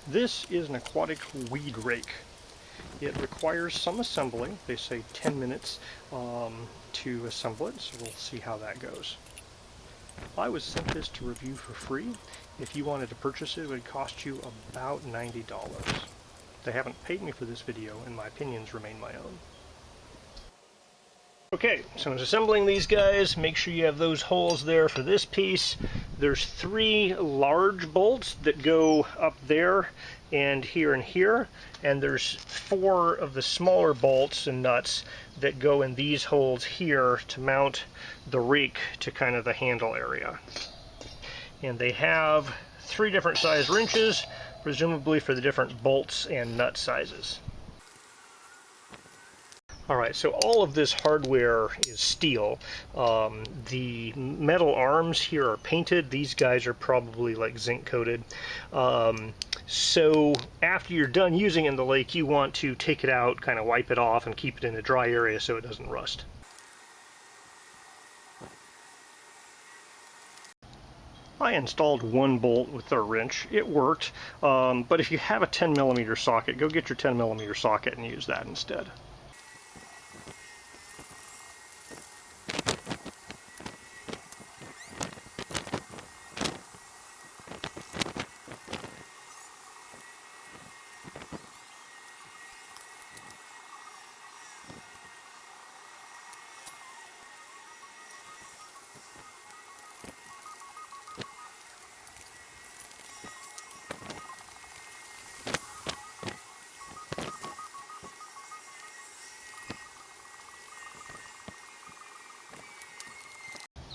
This is an aquatic weed rake. It requires some assembling. They say 10 minutes to assemble it, so we'll see how that goes. I was sent this to review for free. If you wanted to purchase it, it would cost you about $90. They haven't paid me for this video, and my opinions remain my own. Okay, so in assembling these guys, make sure you have those holes there for this piece. There's 3 large bolts that go up there and here, and there's 4 of the smaller bolts and nuts that go in these holes here to mount the rake to kind of the handle area. And they have 3 different size wrenches, presumably for the different bolts and nut sizes. Alright, so all of this hardware is steel. The metal arms here are painted. These guys are probably like zinc coated. So after you're done using it in the lake, you want to take it out, kind of wipe it off, and keep it in a dry area so it doesn't rust. I installed 1 bolt with a wrench. It worked, but if you have a 10mm socket, go get your 10mm socket and use that instead.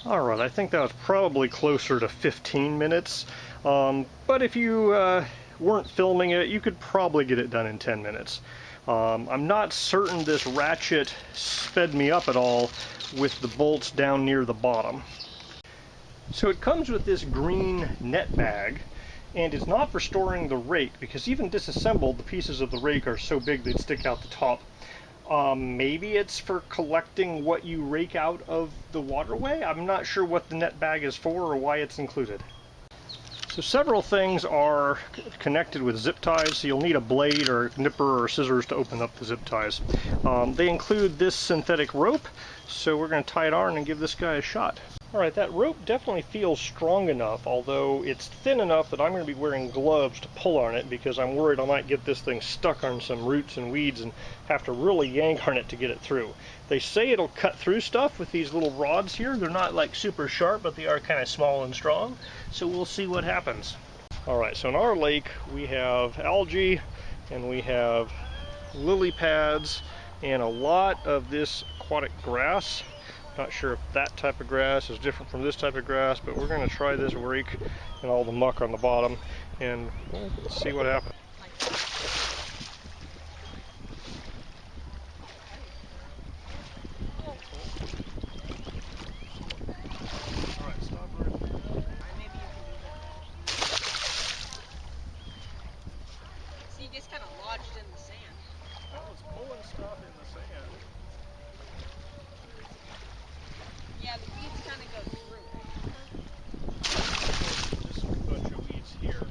Alright, I think that was probably closer to 15 minutes, but if you weren't filming it, you could probably get it done in 10 minutes. I'm not certain this ratchet sped me up at all with the bolts down near the bottom. So it comes with this green net bag, and it's not for storing the rake, because even disassembled, the pieces of the rake are so big they'd stick out the top. Maybe it's for collecting what you rake out of the waterway? I'm not sure what the net bag is for or why it's included. So several things are connected with zip ties, so you'll need a blade or nipper or scissors to open up the zip ties. They include this synthetic rope, so we're going to tie it on and give this guy a shot. Alright, that rope definitely feels strong enough, although it's thin enough that I'm going to be wearing gloves to pull on it because I'm worried I might get this thing stuck on some roots and weeds and have to really yank on it to get it through. They say it'll cut through stuff with these little rods here. They're not like super sharp, but they are kind of small and strong, so we'll see what happens. Alright, so in our lake we have algae and we have lily pads and a lot of this aquatic grass. Not sure if that type of grass is different from this type of grass, but we're going to try this rake and all the muck on the bottom and see what happens. Alright, stop right there. So you just kind of lodged in the sand. I was pulling stuff in the sand. Yeah, the weeds kind of go through it. Just a bunch of weeds here.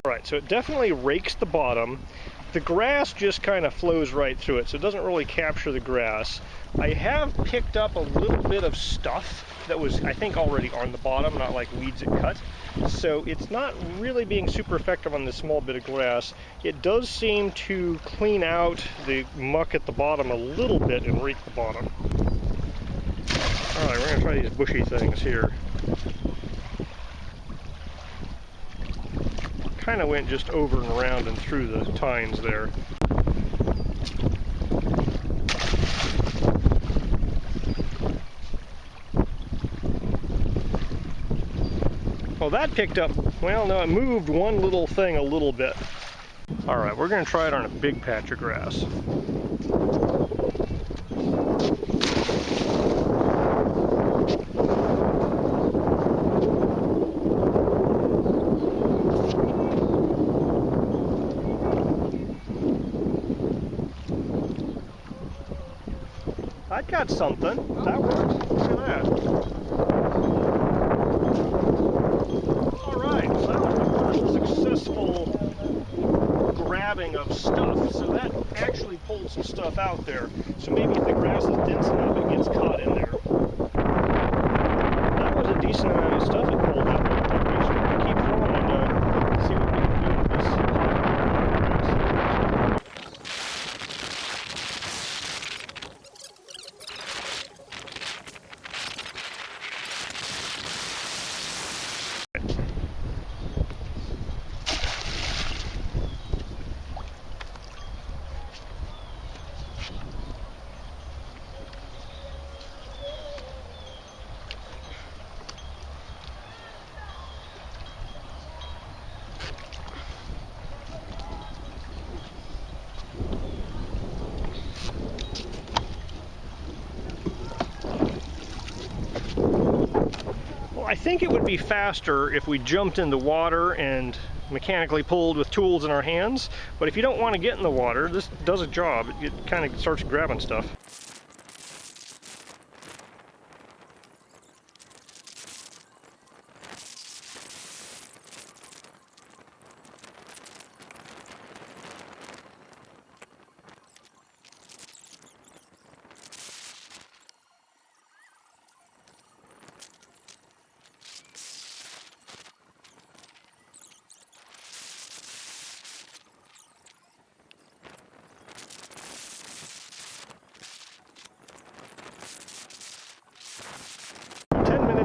Alright, so it definitely rakes the bottom. The grass just kind of flows right through it, so it doesn't really capture the grass. I have picked up a little bit of stuff that was, I think, already on the bottom, not like weeds it cut. So it's not really being super effective on this small bit of grass. It does seem to clean out the muck at the bottom a little bit and rake the bottom. Alright, we're going to try these bushy things here. Kind of went just over and around and through the tines there. Well, that picked up, well, no, it moved one little thing a little bit. All right, we're going to try it on a big patch of grass. I got something. That worked. Look at that. Alright, so that was the first successful grabbing of stuff. So that actually pulled some stuff out there. So maybe if the grass is dense enough, it gets caught in there. That was a decent amount of stuff it pulled out. Actually, we're going to keep throwing and see what we can do with this. I think it would be faster if we jumped in the water and mechanically pulled with tools in our hands, but if you don't want to get in the water, this does a job. It kind of starts grabbing stuff.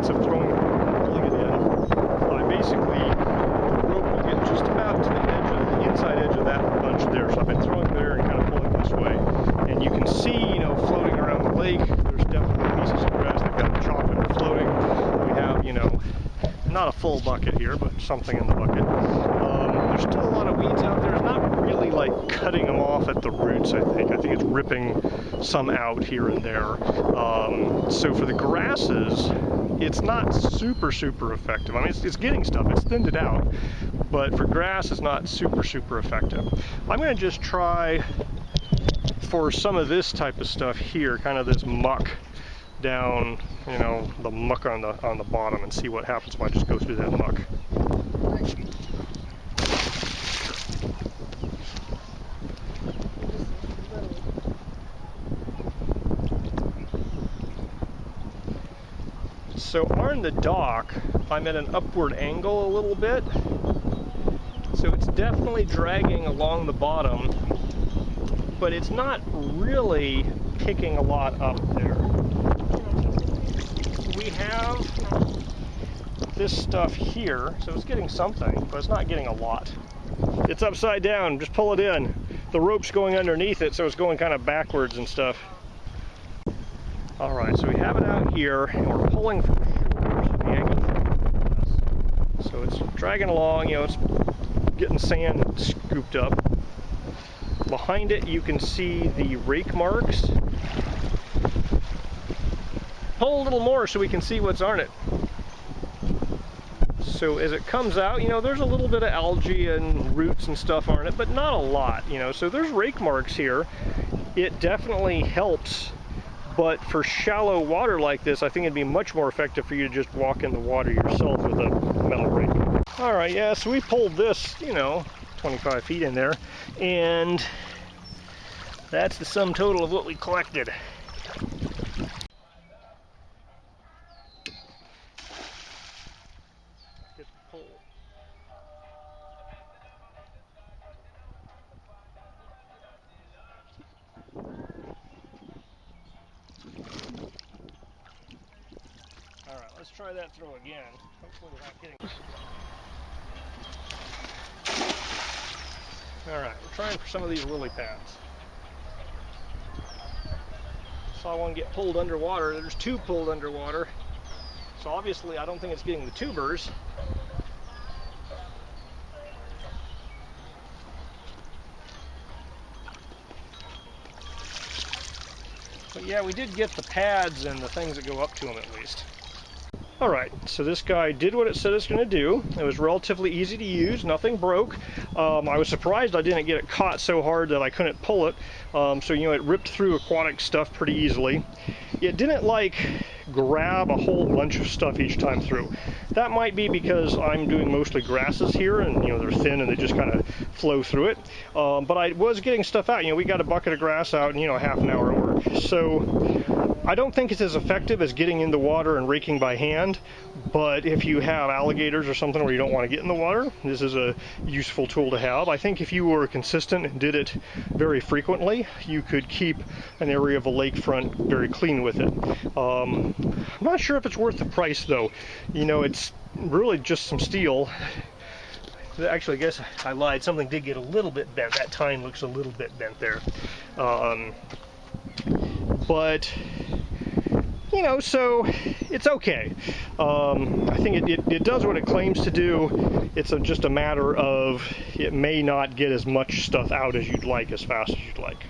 Of throwing it, pulling it in. I basically, the rope will get just about to the edge of the inside edge of that bunch there. So I've been throwing there and kind of pulling this way. And you can see, you know, floating around the lake, there's definitely pieces of grass that got chopped and are floating. We have, you know, not a full bucket here, but something in the bucket. There's still a lot of weeds out there. It's not really like cutting them off at the roots, I think. I think it's ripping some out here and there. So for the grasses, it's not super effective. I mean, it's getting stuff, it's thinned it out, but for grass, it's not super effective. I'm going to just try for some of this type of stuff here, kind of this muck down, you know, the muck on the bottom, and see what happens if I just go through that muck. So on the dock, I'm at an upward angle a little bit, so it's definitely dragging along the bottom, but it's not really picking a lot up there. We have this stuff here, so it's getting something, but it's not getting a lot. It's upside down, just pull it in. The rope's going underneath it, so it's going kind of backwards and stuff. Alright, so we have it out here, and we're pulling from shore, so the angle's less. So it's dragging along, you know, it's getting sand scooped up. Behind it, you can see the rake marks. Pull a little more so we can see what's on it. So as it comes out, you know, there's a little bit of algae and roots and stuff on it, but not a lot, you know. So there's rake marks here. It definitely helps. But for shallow water like this, I think it'd be much more effective for you to just walk in the water yourself with a metal rake. All right, yeah, so we pulled this, you know, 25 feet in there, and that's the sum total of what we collected. Get the pull. Alright, let's try that throw again. Hopefully we're not getting... Alright, we're trying for some of these lily pads. Saw one get pulled underwater. There's two pulled underwater. So obviously I don't think it's getting the tubers. But yeah, we did get the pads and the things that go up to them at least. Alright, so this guy did what it said it's going to do. It was relatively easy to use, nothing broke. I was surprised I didn't get it caught so hard that I couldn't pull it. So, you know, it ripped through aquatic stuff pretty easily. It didn't, like, grab a whole bunch of stuff each time through. That might be because I'm doing mostly grasses here, and, you know, they're thin and they just kind of flow through it. But I was getting stuff out. You know, we got a bucket of grass out in, you know, half an hour of work. So I don't think it's as effective as getting in the water and raking by hand, but if you have alligators or something where you don't want to get in the water, this is a useful tool to have. I think if you were consistent and did it very frequently, you could keep an area of a lakefront very clean with it. I'm not sure if it's worth the price though. You know, it's really just some steel. Actually, I guess I lied. Something did get a little bit bent. That tine looks a little bit bent there. But, you know, so it's okay. I think it does what it claims to do. It's just a matter of it may not get as much stuff out as you'd like as fast as you'd like.